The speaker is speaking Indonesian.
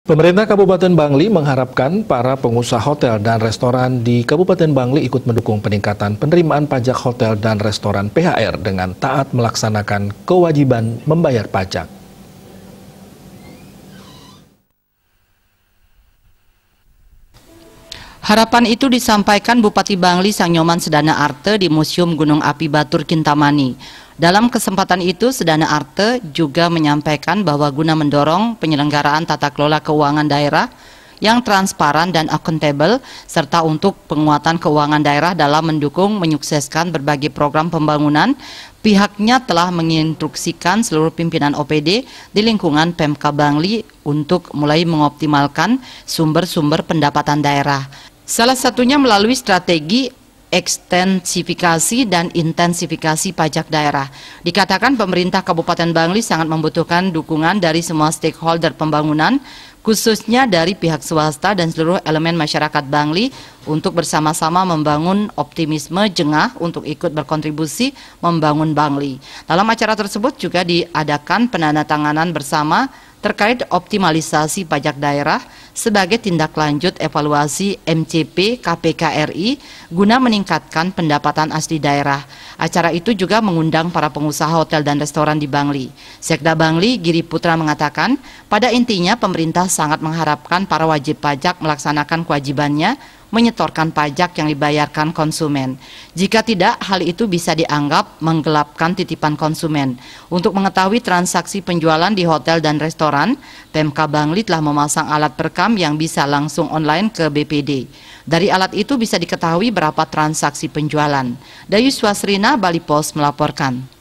Pemerintah Kabupaten Bangli mengharapkan para pengusaha hotel dan restoran di Kabupaten Bangli ikut mendukung peningkatan penerimaan pajak hotel dan restoran PHR dengan taat melaksanakan kewajiban membayar pajak. Harapan itu disampaikan Bupati Bangli Sangnyoman Sedana Arte di Museum Gunung Api Batur Kintamani. Dalam kesempatan itu, Sedana Arte juga menyampaikan bahwa guna mendorong penyelenggaraan tata kelola keuangan daerah yang transparan dan akuntabel, serta untuk penguatan keuangan daerah dalam mendukung menyukseskan berbagai program pembangunan, pihaknya telah menginstruksikan seluruh pimpinan OPD di lingkungan Pemka Bangli untuk mulai mengoptimalkan sumber-sumber pendapatan daerah. Salah satunya melalui strategi ekstensifikasi dan intensifikasi pajak daerah. Dikatakan pemerintah Kabupaten Bangli sangat membutuhkan dukungan dari semua stakeholder pembangunan, khususnya dari pihak swasta dan seluruh elemen masyarakat Bangli untuk bersama-sama membangun optimisme jengah untuk ikut berkontribusi membangun Bangli. Dalam acara tersebut juga diadakan penandatanganan bersama terkait optimalisasi pajak daerah sebagai tindak lanjut evaluasi MCP KPK RI guna meningkatkan pendapatan asli daerah. Acara itu juga mengundang para pengusaha hotel dan restoran di Bangli. Sekda Bangli Giri Putra mengatakan, pada intinya pemerintah sangat mengharapkan para wajib pajak melaksanakan kewajibannya menyetorkan pajak yang dibayarkan konsumen. Jika tidak, hal itu bisa dianggap menggelapkan titipan konsumen. Untuk mengetahui transaksi penjualan di hotel dan restoran, Pemka Bangli telah memasang alat perekam yang bisa langsung online ke BPD. Dari alat itu bisa diketahui berapa transaksi penjualan. Dayu Swasrina, Bali Post melaporkan.